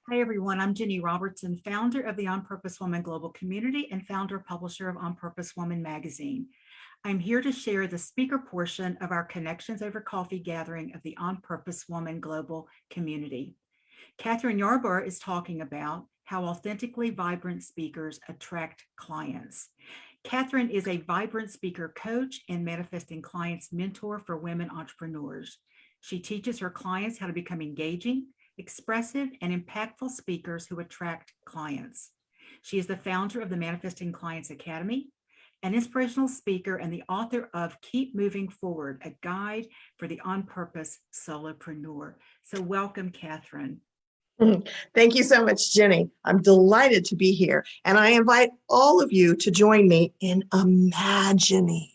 Hi, everyone. I'm Jenny Robertson, founder of the On Purpose Woman Global Community and founder publisher of On Purpose Woman magazine. I'm here to share the speaker portion of our Connections Over Coffee gathering of the On Purpose Woman Global Community. Kathryn Yarborough is talking about how authentically vibrant speakers attract clients. Kathryn is a vibrant speaker coach and manifesting clients mentor for women entrepreneurs. She teaches her clients how to become engaging, expressive, and impactful speakers who attract clients. She is the founder of the Manifesting Clients Academy, an inspirational speaker, and the author of Keep Moving Forward, a guide for the on purpose solopreneur. So welcome, Kathryn. Thank you so much, Jenny. I'm delighted to be here. And I invite all of you to join me in imagining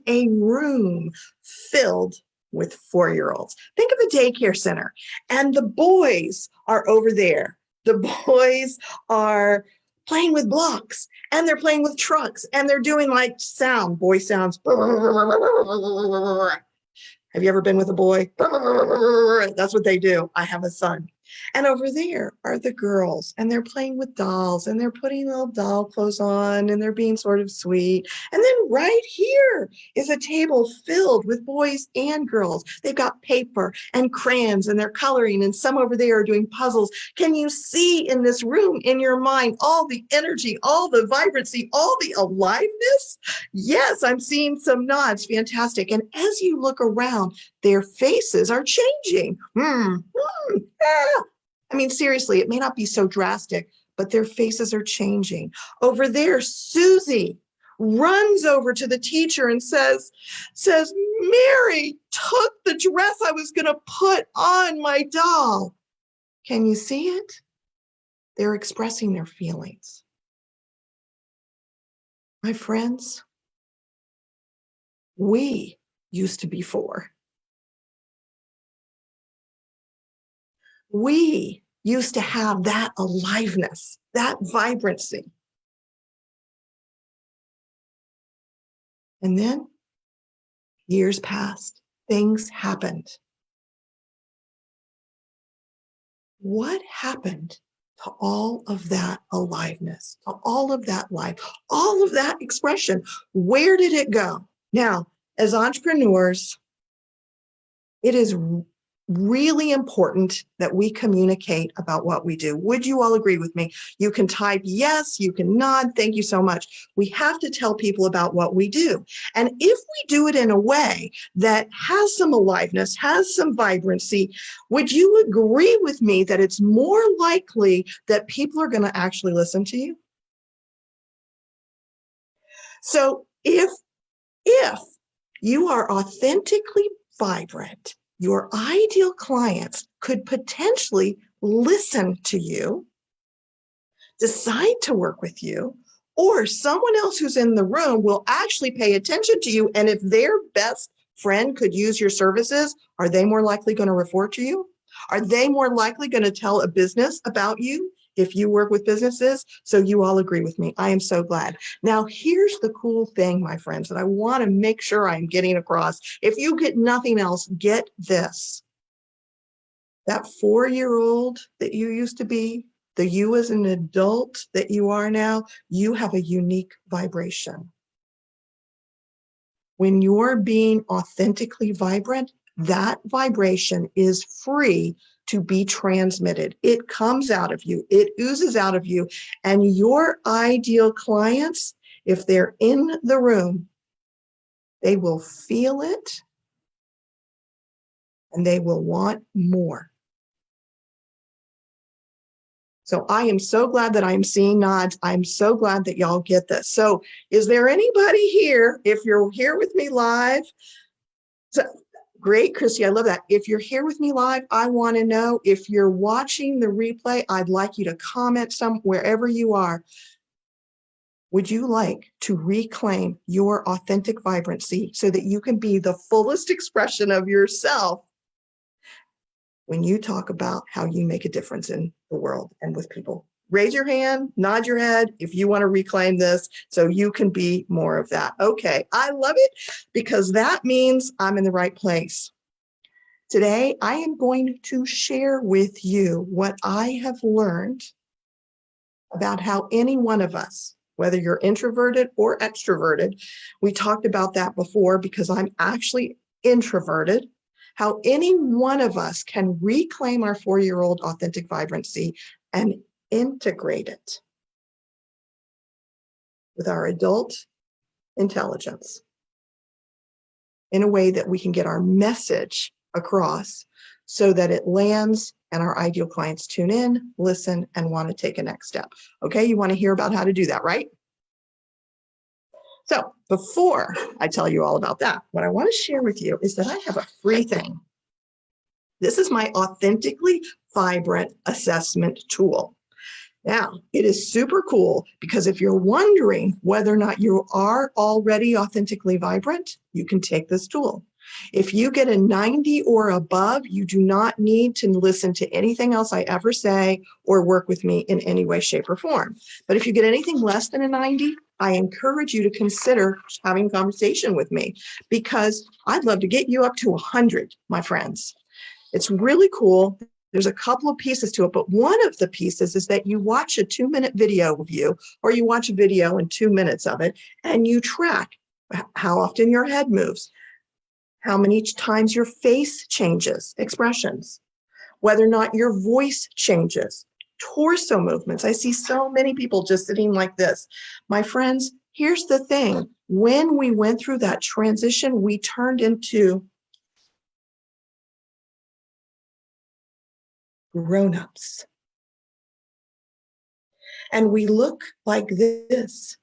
a room filled with 4-year-olds. Think of a daycare center, and the boys are over there. The boys are playing with blocks, and they're playing with trucks, and they're doing like boy sounds. Have you ever been with a boy? That's what they do. I have a son. And over there are the girls, and they're playing with dolls, and they're putting little doll clothes on, and they're being sort of sweet. And then right here is a table filled with boys and girls. They've got paper and crayons, and they're coloring, and some over there are doing puzzles. Can you see in this room, in your mind, all the energy, all the vibrancy, all the aliveness? Yes, I'm seeing some nods. Fantastic. And as you look around, their faces are changing. I mean, seriously, it may not be so drastic, but their faces are changing. Over there, Susie runs over to the teacher and says, Mary took the dress I was going to put on my doll. Can you see it? They're expressing their feelings. My friends, we used to be 4. We used to have that aliveness, that vibrancy. And then years passed, things happened. What happened to all of that aliveness, to all of that life, all of that expression? Where did it go? Now, as entrepreneurs, it is really important that we communicate about what we do. Would you all agree with me? You can type yes, you can nod. Thank you so much. We have to tell people about what we do. And if we do it in a way that has some aliveness, has some vibrancy, would you agree with me that it's more likely that people are going to actually listen to you? So if you are authentically vibrant, your ideal clients could potentially listen to you, decide to work with you, or someone else who's in the room will actually pay attention to you. And if their best friend could use your services, are they more likely going to refer to you? Are they more likely going to tell a business about you if you work with businesses? So you all agree with me. I am so glad. Now, here's the cool thing, my friends, that I want to make sure I'm getting across. If you get nothing else, get this. That 4-year-old that you used to be, the you as an adult that you are now, you have a unique vibration. When you're being authentically vibrant, that vibration is free to be transmitted. It comes out of you, it oozes out of you, and your ideal clients, if they're in the room, they will feel it and they will want more. So I am so glad that I'm seeing nods. I'm so glad that y'all get this. So is there anybody here, if you're here with me live? So, great, Christy, I love that. If you're here with me live, I want to know. If you're watching the replay, I'd like you to comment wherever you are. Would you like to reclaim your authentic vibrancy so that you can be the fullest expression of yourself when you talk about how you make a difference in the world and with people? Raise your hand, nod your head if you want to reclaim this so you can be more of that. Okay, I love it because that means I'm in the right place. Today, I am going to share with you what I have learned about how any one of us, whether you're introverted or extroverted, we talked about that before because I'm actually introverted, how any one of us can reclaim our 4-year-old authentic vibrancy and integrate it with our adult intelligence in a way that we can get our message across so that it lands and our ideal clients tune in, listen, and want to take a next step. Okay, you want to hear about how to do that, right? So before I tell you all about that, what I want to share with you is that I have a free thing. This is my Authentically Vibrant Assessment Tool. Now, it is super cool because if you're wondering whether or not you are already authentically vibrant, you can take this tool. If you get a 90 or above, you do not need to listen to anything else I ever say or work with me in any way, shape, or form. But if you get anything less than a 90, I encourage you to consider having a conversation with me because I'd love to get you up to 100, my friends. It's really cool. There's a couple of pieces to it, but one of the pieces is that you watch a 2-minute video of you, or you watch a video in 2 minutes of it, and you track how often your head moves, how many times your face changes, expressions, whether or not your voice changes, torso movements. I see so many people just sitting like this. My friends, here's the thing. When we went through that transition, we turned into grown-ups. And we look like this.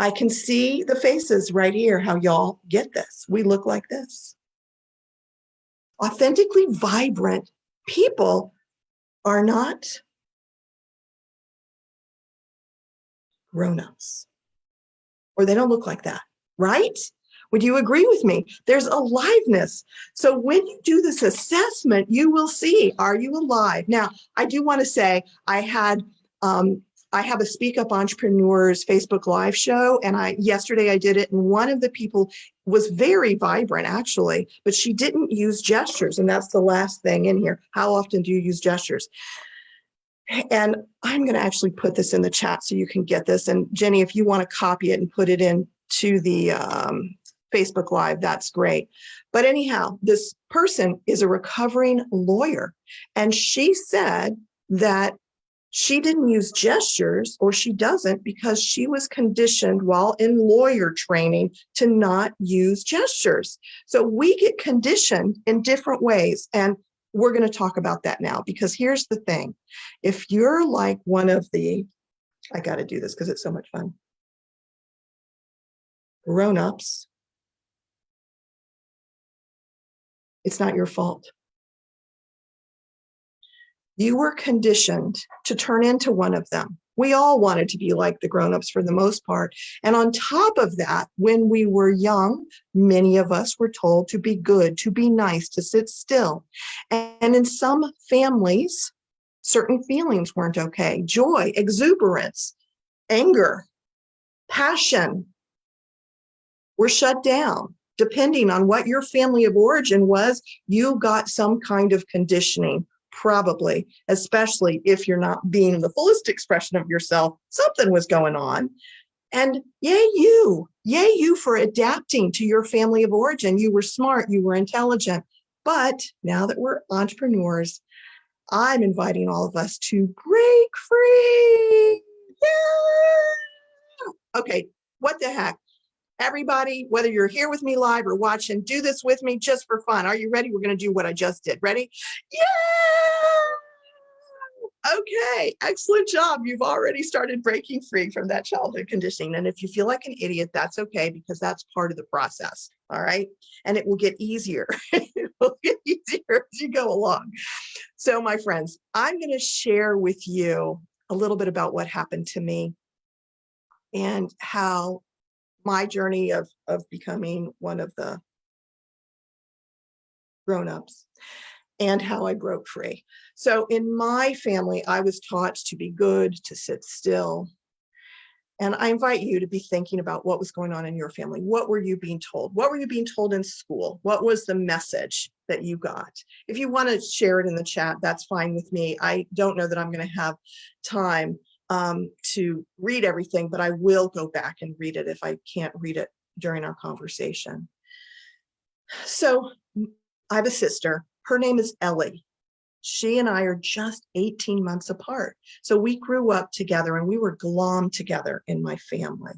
I can see the faces right here, how y'all get this. We look like this. Authentically vibrant people are not grown-ups, or they don't look like that, right? Would you agree with me? There's aliveness. So when you do this assessment, you will see, are you alive? Now, I do want to say I have a Speak Up Entrepreneurs Facebook Live show, and yesterday I did it, and one of the people was very vibrant, actually, but she didn't use gestures, and that's the last thing in here. How often do you use gestures? And I'm going to actually put this in the chat so you can get this. And Jenny, if you want to copy it and put it into the Facebook Live, that's great. But anyhow, this person is a recovering lawyer, and she said that she didn't use gestures, or she doesn't, because she was conditioned while in lawyer training to not use gestures. So we get conditioned in different ways. And we're going to talk about that now, because here's the thing. If you're like one of the, I got to do this because it's so much fun, grown-ups, it's not your fault. You were conditioned to turn into one of them. We all wanted to be like the grown-ups for the most part. And on top of that, when we were young, many of us were told to be good, to be nice, to sit still. And in some families, certain feelings weren't okay. Joy, exuberance, anger, passion were shut down. Depending on what your family of origin was, you got some kind of conditioning. Probably, especially if you're not being the fullest expression of yourself, something was going on. And yay you for adapting to your family of origin. You were smart, you were intelligent. But now that we're entrepreneurs, I'm inviting all of us to break free. Yeah! Okay, what the heck? Everybody, whether you're here with me live or watching, do this with me just for fun. Are you ready? We're going to do what I just did. Ready? Yeah! Okay, excellent job. You've already started breaking free from that childhood conditioning. And if you feel like an idiot, that's okay, because that's part of the process. All right. And it will get easier. It will get easier as you go along. So, my friends, I'm going to share with you a little bit about what happened to me and how my journey of becoming one of the grown-ups and how I broke free. So in my family, I was taught to be good, to sit still. And I invite you to be thinking about what was going on in your family. What were you being told? What were you being told in school? What was the message that you got? If you want to share it in the chat, that's fine with me. I don't know that I'm going to have time to read everything, but I will go back and read it if I can't read it during our conversation. So I have a sister. Her name is Ellie. She and I are just 18 months apart. So we grew up together and we were glommed together in my family.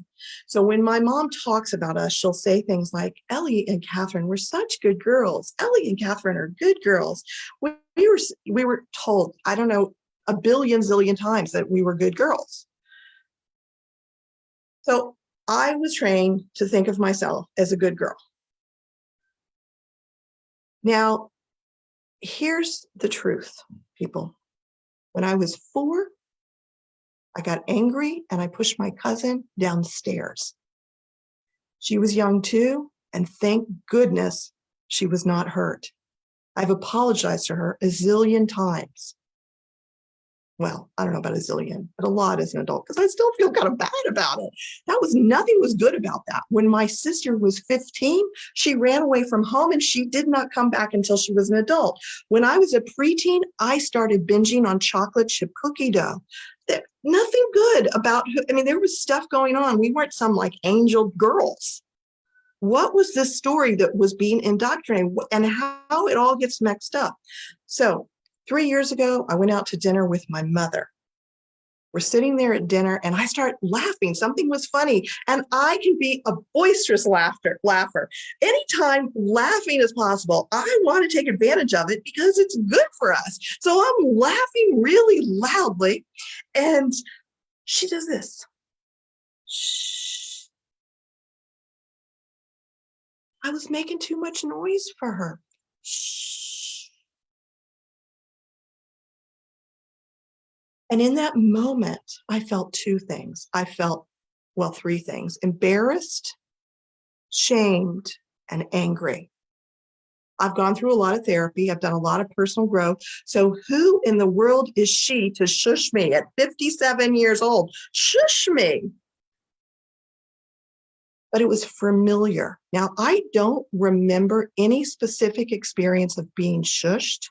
So when my mom talks about us, she'll say things like, Ellie and Kathryn were such good girls. Ellie and Kathryn are good girls. We were told, I don't know, a billion zillion times that we were good girls. So I was trained to think of myself as a good girl. Now, here's the truth, people. When I was 4, I got angry and I pushed my cousin downstairs. She was young too, and thank goodness she was not hurt. I've apologized to her a zillion times. Well, I don't know about a zillion, but a lot as an adult, because I still feel kind of bad about it. Nothing was good about that. When my sister was 15, she ran away from home and she did not come back until she was an adult. When I was a preteen, I started binging on chocolate chip cookie dough. Nothing good about, there was stuff going on. We weren't some like angel girls. What was this story that was being indoctrinated and how it all gets mixed up? So 3 years ago, I went out to dinner with my mother. We're sitting there at dinner and I start laughing. Something was funny. And I can be a boisterous laugher. Anytime laughing is possible, I want to take advantage of it because it's good for us. So I'm laughing really loudly. And she does this. Shh. I was making too much noise for her. Shh. And in that moment, I felt 2 things. I felt, 3 things: embarrassed, shamed, and angry. I've gone through a lot of therapy. I've done a lot of personal growth. So who in the world is she to shush me at 57 years old? Shush me. But it was familiar. Now, I don't remember any specific experience of being shushed,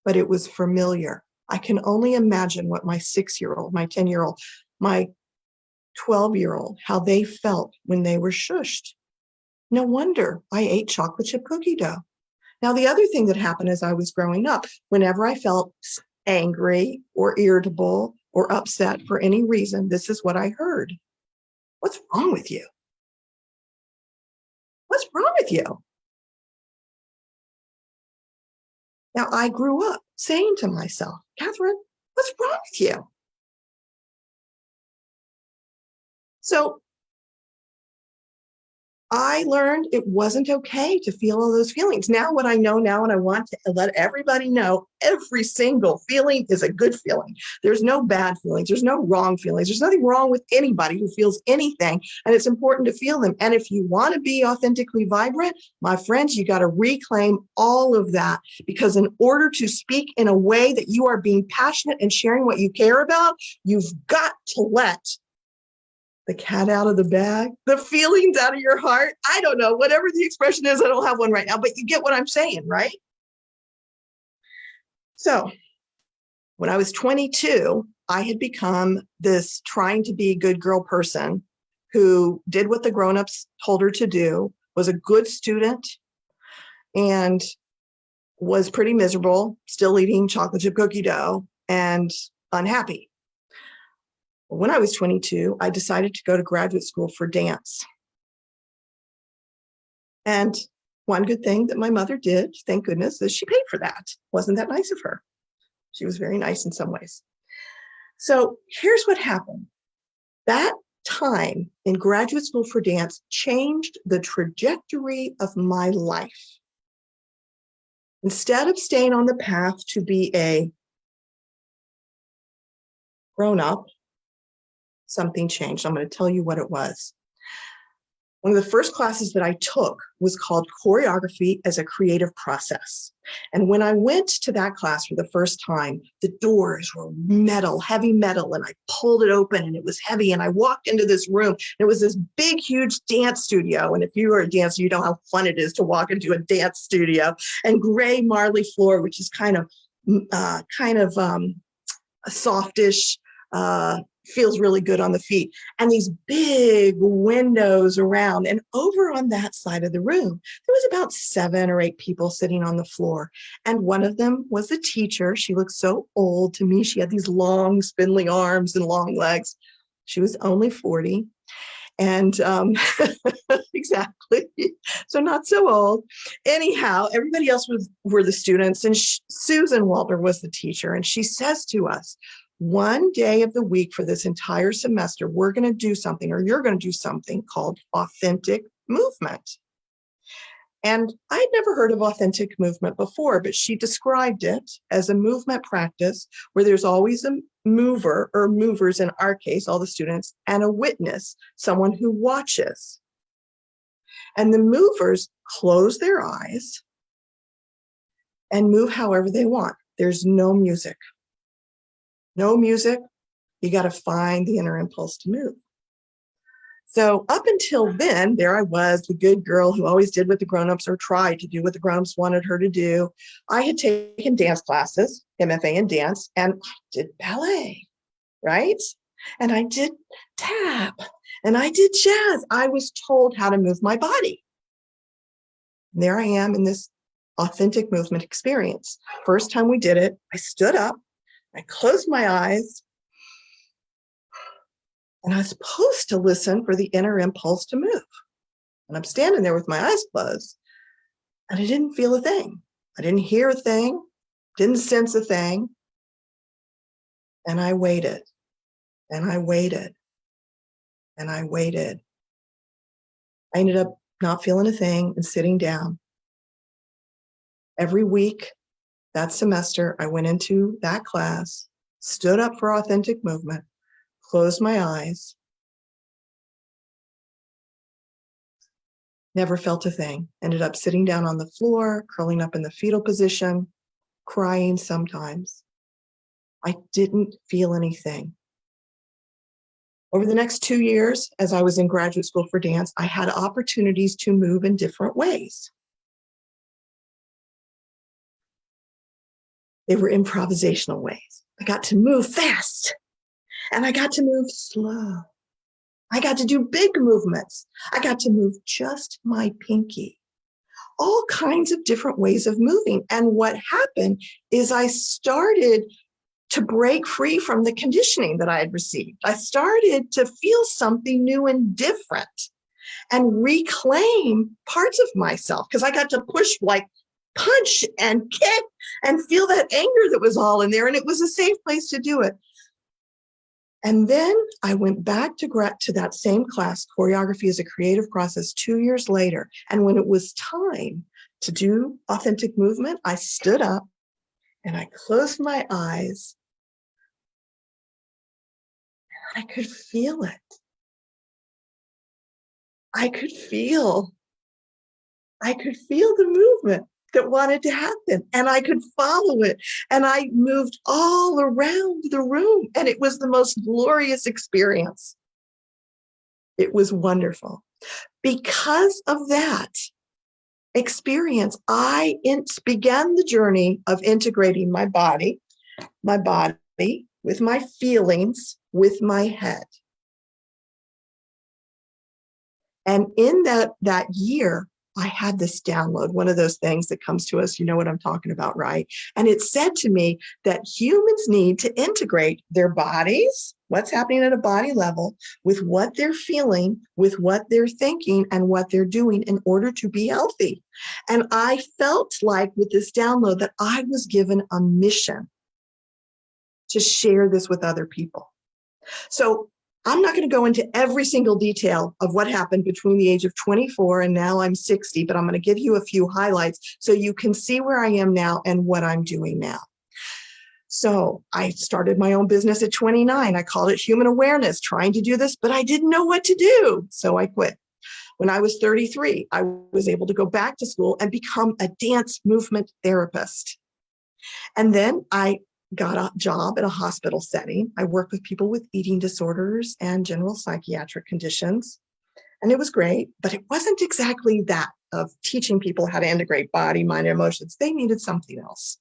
but it was familiar. I can only imagine what my 6-year-old, my 10-year-old, my 12-year-old, how they felt when they were shushed. No wonder I ate chocolate chip cookie dough. Now, the other thing that happened as I was growing up, whenever I felt angry or irritable or upset for any reason, this is what I heard. What's wrong with you? What's wrong with you? Now, I grew up saying to myself, Kathryn, what's wrong with you? So I learned it wasn't okay to feel all those feelings. Now, what I know now, and I want to let everybody know, every single feeling is a good feeling. There's no bad feelings. There's no wrong feelings. There's nothing wrong with anybody who feels anything. And it's important to feel them. And if you want to be authentically vibrant, my friends, you got to reclaim all of that, because in order to speak in a way that you are being passionate and sharing what you care about, you've got to let the cat out of the bag, the feelings out of your heart. I don't know, whatever the expression is, I don't have one right now, but you get what I'm saying, right? So when I was 22, I had become this trying to be a good girl person who did what the grown-ups told her to do, was a good student, and was pretty miserable, still eating chocolate chip cookie dough and unhappy. When I was 22, I decided to go to graduate school for dance. And one good thing that my mother did, thank goodness, is she paid for that. Wasn't that nice of her? She was very nice in some ways. So here's what happened. That time in graduate school for dance changed the trajectory of my life. Instead of staying on the path to be a grown-up, something changed. I'm going to tell you what it was. One of the first classes that I took was called Choreography as a Creative Process. And when I went to that class for the first time, the doors were metal, heavy metal, and I pulled it open and it was heavy. And I walked into this room. And it was this big, huge dance studio. And if you are a dancer, you know how fun it is to walk into a dance studio. And gray marley floor, which is kind of a softish, feels really good on the feet, and these big windows around. And over on that side of the room, there was about 7 or 8 people sitting on the floor. And one of them was the teacher. She looked so old to me. She had these long, spindly arms and long legs. She was only 40. And exactly, so not so old. Anyhow, everybody else were the students, and Susan Walter was the teacher. And she says to us, one day of the week for this entire semester, we're going to do something, or you're going to do something called authentic movement. And I'd never heard of authentic movement before, but she described it as a movement practice where there's always a mover, or movers in our case, all the students, and a witness, someone who watches. And the movers close their eyes and move however they want. There's no music. No music. You got to find the inner impulse to move. So up until then, there I was, the good girl who always did what the grown-ups, or tried to do what the grown-ups wanted her to do. I had taken dance classes, MFA in dance, and I did ballet, right? And I did tap, and I did jazz. I was told how to move my body. And there I am in this authentic movement experience. First time we did it, I stood up, I closed my eyes, and I was supposed to listen for the inner impulse to move. And I'm standing there with my eyes closed, and I didn't feel a thing. I didn't hear a thing, didn't sense a thing. And I waited, and I waited, and I waited. I ended up not feeling a thing and sitting down. Every week that semester, I went into that class, stood up for authentic movement, closed my eyes, never felt a thing. Ended up sitting down on the floor, curling up in the fetal position, crying sometimes. I didn't feel anything. Over the next 2 years, as I was in graduate school for dance, I had opportunities to move in different ways. They were improvisational ways. I got to move fast, and I got to move slow. I got to do big movements. I got to move just my pinky. All kinds of different ways of moving. And what happened is I started to break free from the conditioning that I had received. I started to feel something new and different and reclaim parts of myself, because I got to push, like punch and kick and feel that anger that was all in there. And it was a safe place to do it. And then I went back to that same class, Choreography as a Creative Process, 2 years later. And when it was time to do authentic movement, I stood up and I closed my eyes. I could feel it. I could feel the movement that wanted to happen, and I could follow it. And I moved all around the room, and it was the most glorious experience. It was wonderful. Because of that experience, I began the journey of integrating my body with my feelings, with my head. And in that year, I had this download, one of those things that comes to us, you know what I'm talking about, right? And it said to me that humans need to integrate their bodies, what's happening at a body level, with what they're feeling, with what they're thinking, and what they're doing in order to be healthy. And I felt like with this download that I was given a mission to share this with other people. So I'm not going to go into every single detail of what happened between the age of 24 and now I'm 60, but I'm going to give you a few highlights so you can see where I am now and what I'm doing now. So I started my own business at 29. I called it Human Awareness, trying to do this, but I didn't know what to do. So I quit. When I was 33, I was able to go back to school and become a dance movement therapist. And then I got a job in a hospital setting. I worked with people with eating disorders and general psychiatric conditions. And it was great, but it wasn't exactly that of teaching people how to integrate body, mind, and emotions. They needed something else.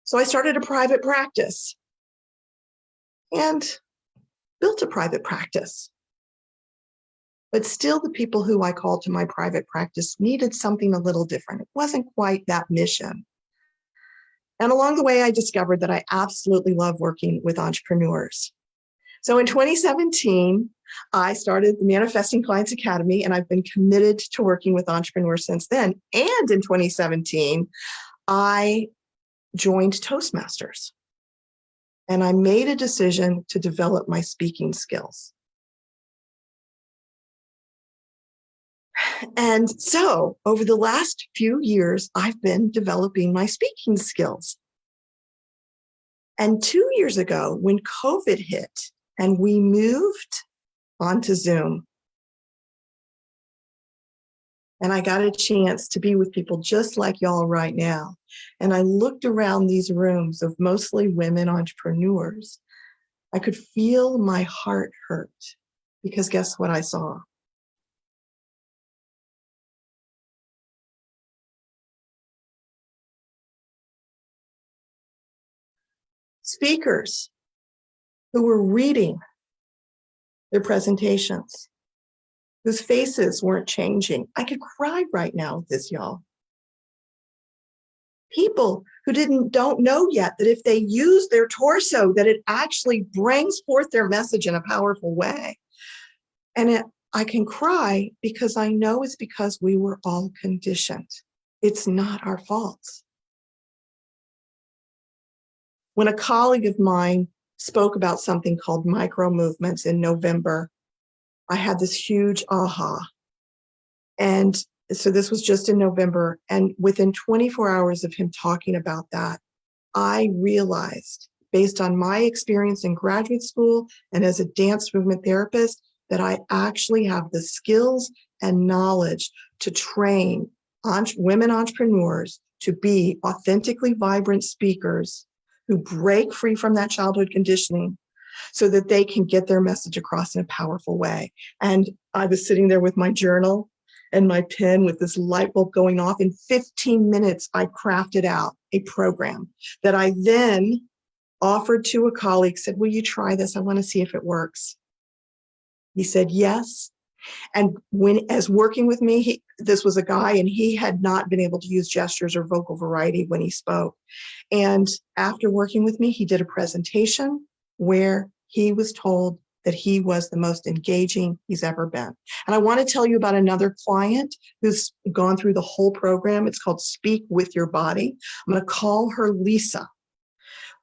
So I started a private practice and built a private practice. But still, the people who I called to my private practice needed something a little different. It wasn't quite that mission. And along the way, I discovered that I absolutely love working with entrepreneurs. So in 2017, I started the Manifesting Clients Academy, and I've been committed to working with entrepreneurs since then. And in 2017, I joined Toastmasters, and I made a decision to develop my speaking skills. And so over the last few years, I've been developing my speaking skills. And 2 years ago, when COVID hit and we moved onto Zoom, and I got a chance to be with people just like y'all right now, and I looked around these rooms of mostly women entrepreneurs, I could feel my heart hurt, because guess what I saw? Speakers who were reading their presentations, whose faces weren't changing. I could cry right now with this, y'all. People who don't know yet that if they use their torso, that it actually brings forth their message in a powerful way. And I can cry because I know it's because we were all conditioned. It's not our fault. When a colleague of mine spoke about something called micro movements in November, I had this huge aha. And so this was just in November. And within 24 hours of him talking about that, I realized, based on my experience in graduate school and as a dance movement therapist, that I actually have the skills and knowledge to train women entrepreneurs to be authentically vibrant speakers who break free from that childhood conditioning so that they can get their message across in a powerful way. And I was sitting there with my journal and my pen with this light bulb going off. In 15 minutes, I crafted out a program that I then offered to a colleague, said, will you try this? I want to see if it works. He said, yes. And as working with me, this was a guy, and he had not been able to use gestures or vocal variety when he spoke. And after working with me, he did a presentation where he was told that he was the most engaging he's ever been. And I want to tell you about another client who's gone through the whole program. It's called Speak with Your Body. I'm going to call her Lisa.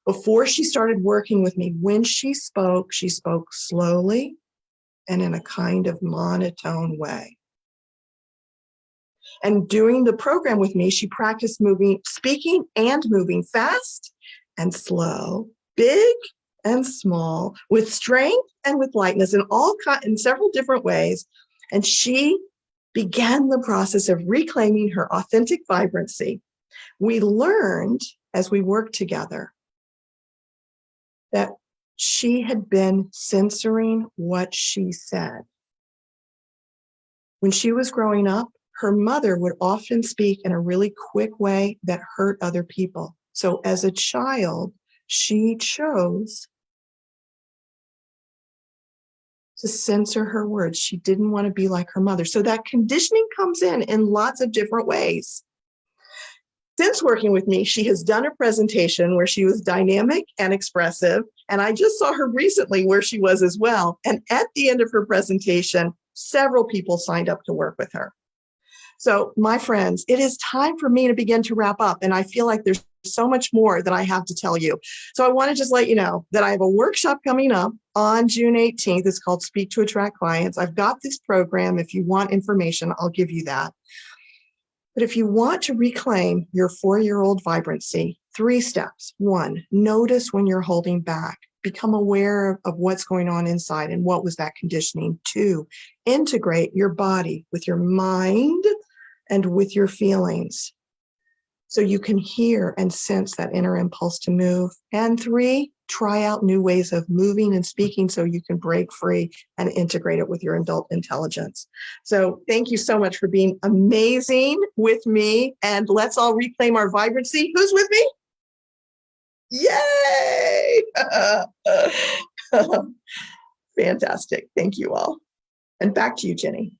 Before she started working with me, when she spoke slowly and in a kind of monotone way. And doing the program with me, she practiced speaking and moving fast and slow, big and small, with strength and with lightness, in several different ways. And she began the process of reclaiming her authentic vibrancy. We learned as we worked together that she had been censoring what she said. When she was growing up, her mother would often speak in a really quick way that hurt other people. So as a child, she chose to censor her words. She didn't want to be like her mother. So that conditioning comes in lots of different ways. Since working with me, she has done a presentation where she was dynamic and expressive. And I just saw her recently where she was as well. And at the end of her presentation, several people signed up to work with her. So my friends, it is time for me to begin to wrap up. And I feel like there's so much more that I have to tell you. So I want to just let you know that I have a workshop coming up on June 18th. It's called Speak to Attract Clients. I've got this program. If you want information, I'll give you that. But if you want to reclaim your 4-year-old vibrancy, 3 steps. 1, notice when you're holding back. Become aware of what's going on inside and what was that conditioning. 2, integrate your body with your mind and with your feelings so you can hear and sense that inner impulse to move. And 3, try out new ways of moving and speaking so you can break free and integrate it with your adult intelligence. So thank you so much for being amazing with me. And let's all reclaim our vibrancy. Who's with me? Yay! Fantastic. Thank you all. And back to you, Jenny.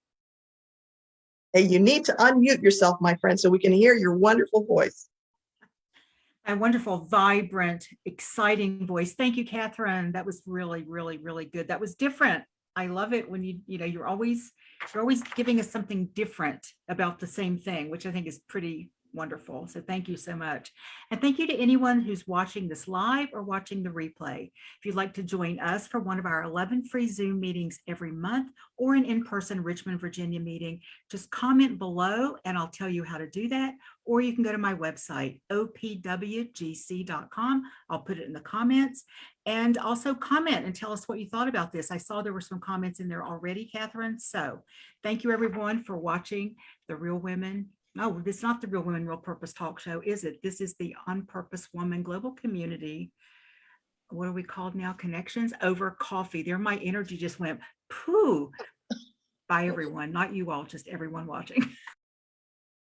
Hey, you need to unmute yourself, my friend, so we can hear your wonderful voice. A wonderful, vibrant, exciting voice. Thank you, Kathryn. That was really, really, really good. That was different. I love it when you're always giving us something different about the same thing, which I think is pretty wonderful. So thank you so much. And thank you to anyone who's watching this live or watching the replay. If you'd like to join us for one of our 11 free Zoom meetings every month or an in-person Richmond, Virginia meeting, just comment below and I'll tell you how to do that. Or you can go to my website, opwgc.com. I'll put it in the comments. And also comment and tell us what you thought about this. I saw there were some comments in there already, Kathryn. So thank you everyone for watching The Real Women. No, this is not the Real Women, Real Purpose talk show, is it? This is the On Purpose Woman Global Community. What are we called now? Connections over coffee. There, my energy just went poo. Bye everyone, not you all, just everyone watching.